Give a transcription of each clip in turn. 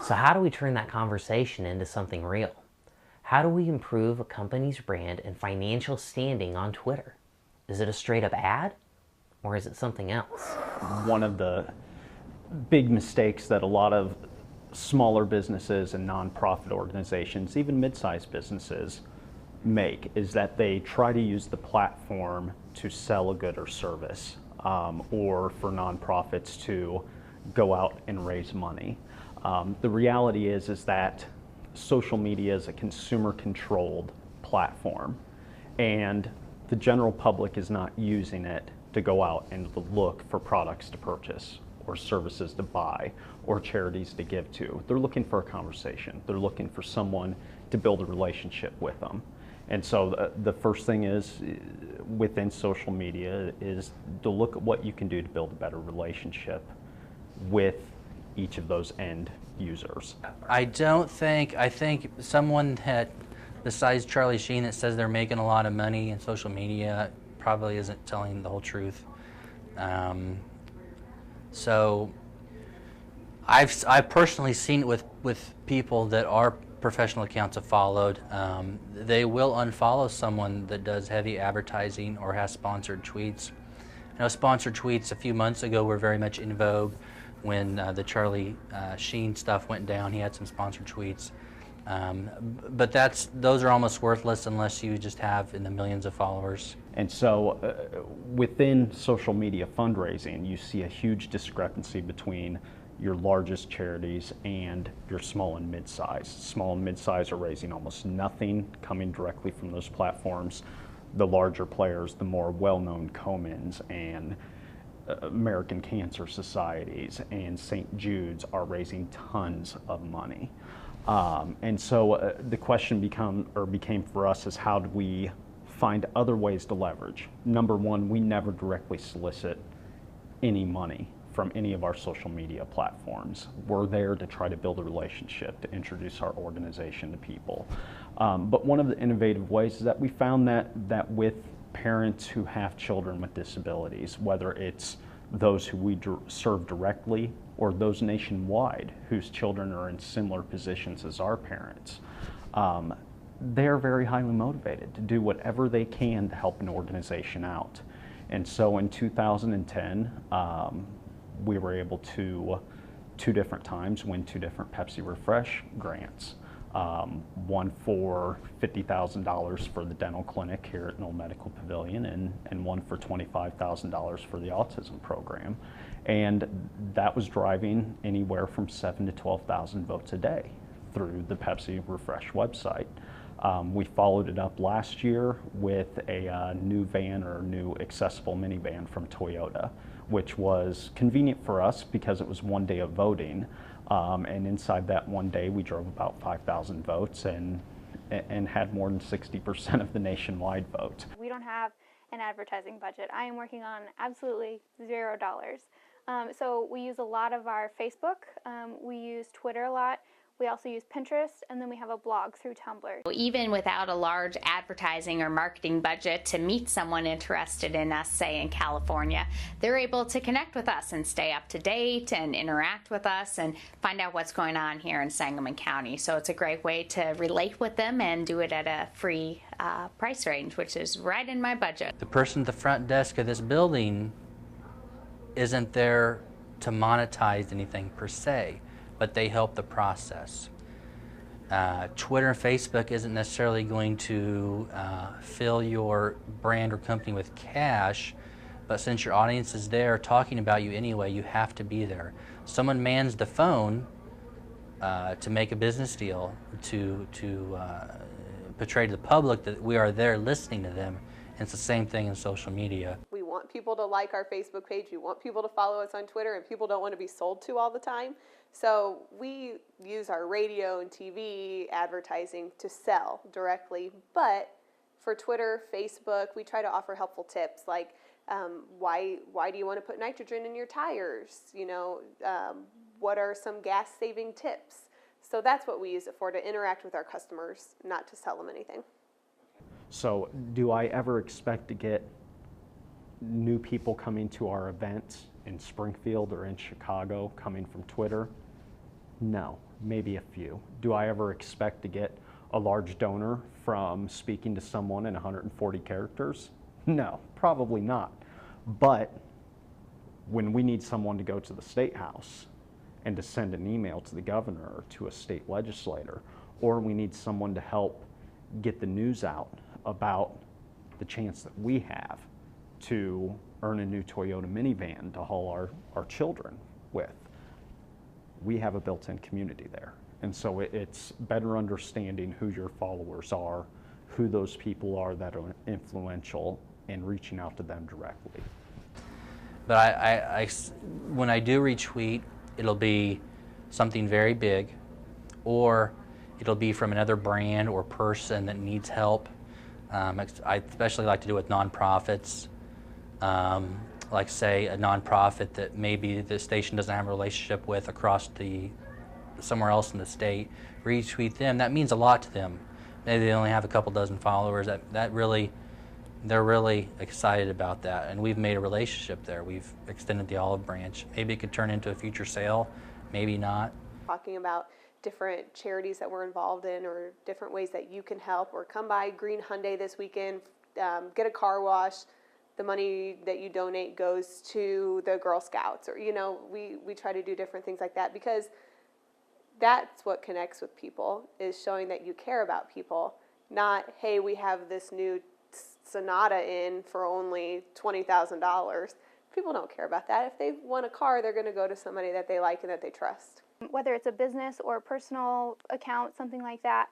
So how do we turn that conversation into something real? How do we improve a company's brand and financial standing on Twitter? Is it a straight up ad or is it something else? One of the big mistakes that a lot of smaller businesses and nonprofit organizations, even mid-sized businesses, make is that they try to use the platform to sell a good or service, or for nonprofits to go out and raise money. The reality is that social media is a consumer-controlled platform, and the general public is not using it to go out and look for products to purchase or services to buy or charities to give to. They're looking for a conversation. They're looking for someone to build a relationship with them. And so the first thing is within social media is to look at what you can do to build a better relationship with each of those end users. I think someone that, besides Charlie Sheen, that says they're making a lot of money in social media probably isn't telling the whole truth. So I've personally seen it with people that are professional accounts have followed. They will unfollow someone that does heavy advertising or has sponsored tweets. I know sponsored tweets a few months ago were very much in vogue when the Charlie Sheen stuff went down. He had some sponsored tweets. But those are almost worthless unless you just have in the millions of followers. And so within social media fundraising, you see a huge discrepancy between your largest charities and your small and mid-size. Small and mid-size are raising almost nothing coming directly from those platforms. The larger players, the more well-known Komens and American Cancer Societies and St. Jude's are raising tons of money. And so the question became for us is how do we find other ways to leverage? Number one, we never directly solicit any money from any of our social media platforms. We're there to try to build a relationship, to introduce our organization to people. But one of the innovative ways is that we found that with parents who have children with disabilities, whether it's those who we serve directly or those nationwide whose children are in similar positions as our parents, they're very highly motivated to do whatever they can to help an organization out. And so in 2010, we were able to, 2 different times, win 2 different Pepsi Refresh grants. One for $50,000 for the dental clinic here at Knoll Medical Pavilion and one for $25,000 for the autism program. And that was driving anywhere from 7,000 to 12,000 votes a day through the Pepsi Refresh website. We followed it up last year with a new van or new accessible minivan from Toyota, which was convenient for us because it was 1 day of voting. And inside that 1 day, we drove about 5,000 votes and had more than 60% of the nationwide vote. We don't have an advertising budget. I am working on absolutely $0. So we use a lot of our Facebook. We use Twitter a lot. We also use Pinterest, and then we have a blog through Tumblr. Even without a large advertising or marketing budget to meet someone interested in us, say in California, they're able to connect with us and stay up to date and interact with us and find out what's going on here in Sangamon County. So it's a great way to relate with them and do it at a free price range, which is right in my budget. The person at the front desk of this building isn't there to monetize anything per se, but they help the process. Twitter and Facebook isn't necessarily going to fill your brand or company with cash, but since your audience is there talking about you anyway, you have to be there. Someone mans the phone to make a business deal, to portray to the public that we are there listening to them. And it's the same thing in social media. We want people to like our Facebook page, we want people to follow us on Twitter, and people don't want to be sold to all the time. So we use our radio and TV advertising to sell directly, but for Twitter, Facebook, we try to offer helpful tips like why do you want to put nitrogen in your tires? You know, what are some gas-saving tips? So that's what we use it for, to interact with our customers, not to sell them anything. So do I ever expect to get new people coming to our events in Springfield or in Chicago coming from Twitter? No, maybe a few. Do I ever expect to get a large donor from speaking to someone in 140 characters? No, probably not. But when we need someone to go to the State House and to send an email to the governor or to a state legislator, or we need someone to help get the news out about the chance that we have to earn a new Toyota minivan to haul our children with, we have a built-in community there. And so it's better understanding who your followers are, who those people are that are influential, and reaching out to them directly. But when I do retweet, it'll be something very big, or it'll be from another brand or person that needs help. I especially like to do it with nonprofits, like say a nonprofit that maybe the station doesn't have a relationship with across somewhere else in the state. Retweet them. That means a lot to them. Maybe they only have a couple dozen followers. They're really excited about that, and we've made a relationship there. We've extended the olive branch. Maybe it could turn into a future sale, maybe not. Talking about different charities that we're involved in, or different ways that you can help, or come by Green Hyundai this weekend, get a car wash. The money that you donate goes to the Girl Scouts, or we try to do different things like that, because that's what connects with people, is showing that you care about people, not, hey, we have this new Sonata in for only $20,000. People don't care about that. If they want a car, they're going to go to somebody that they like and that they trust. Whether it's a business or a personal account, something like that,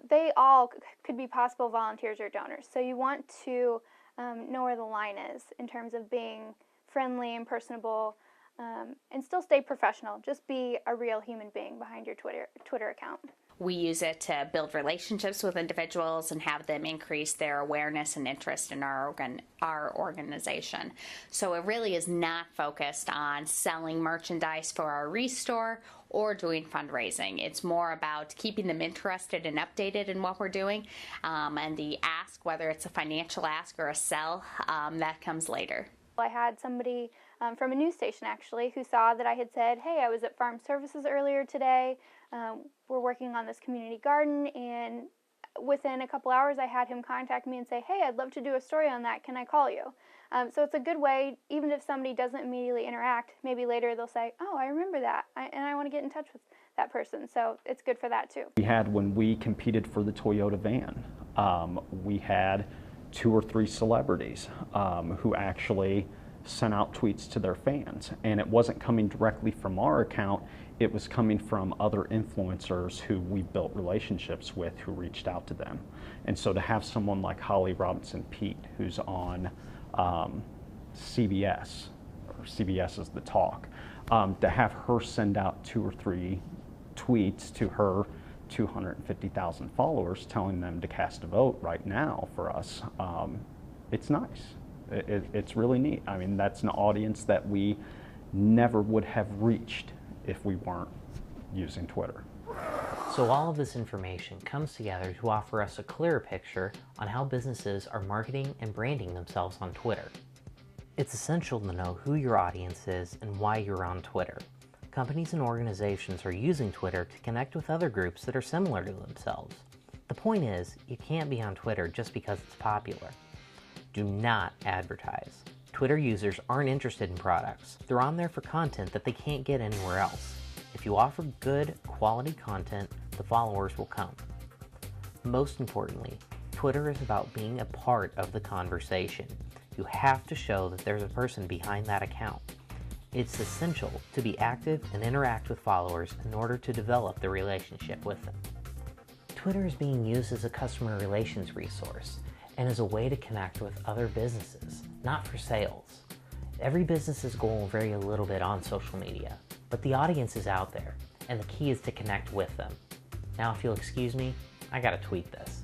they all could be possible volunteers or donors. So you want to know where the line is in terms of being friendly and personable, and still stay professional. Just be a real human being behind your Twitter account. We use it to build relationships with individuals and have them increase their awareness and interest in our organization. So it really is not focused on selling merchandise for our restore or doing fundraising. It's more about keeping them interested and updated in what we're doing, and the ask, whether it's a financial ask or a sell, that comes later. I had somebody from a news station actually who saw that I had said, hey, I was at Farm Services earlier today. We're working on this community garden, and within a couple hours I had him contact me and say, hey, I'd love to do a story on that. Can I call you? So it's a good way, even if somebody doesn't immediately interact, maybe later they'll say, oh, I remember that, and I want to get in touch with that person. So it's good for that too. We had, when we competed for the Toyota van, we had 2 or 3 celebrities who actually sent out tweets to their fans, and it wasn't coming directly from our account, it was coming from other influencers who we built relationships with, who reached out to them. And so to have someone like Holly Robinson Pete, who's on CBS, or CBS is The Talk, to have her send out 2 or 3 tweets to her 250,000 followers telling them to cast a vote right now for us, it's nice. It's really neat. I mean, that's an audience that we never would have reached if we weren't using Twitter. So all of this information comes together to offer us a clearer picture on how businesses are marketing and branding themselves on Twitter. It's essential to know who your audience is and why you're on Twitter. Companies and organizations are using Twitter to connect with other groups that are similar to themselves. The point is, you can't be on Twitter just because it's popular. Do not advertise. Twitter users aren't interested in products. They're on there for content that they can't get anywhere else. If you offer good, quality content, the followers will come. Most importantly, Twitter is about being a part of the conversation. You have to show that there's a person behind that account. It's essential to be active and interact with followers in order to develop the relationship with them. Twitter is being used as a customer relations resource and as a way to connect with other businesses, not for sales. Every business's goal will vary a little bit on social media, but the audience is out there, and the key is to connect with them. Now, if you'll excuse me, I gotta tweet this.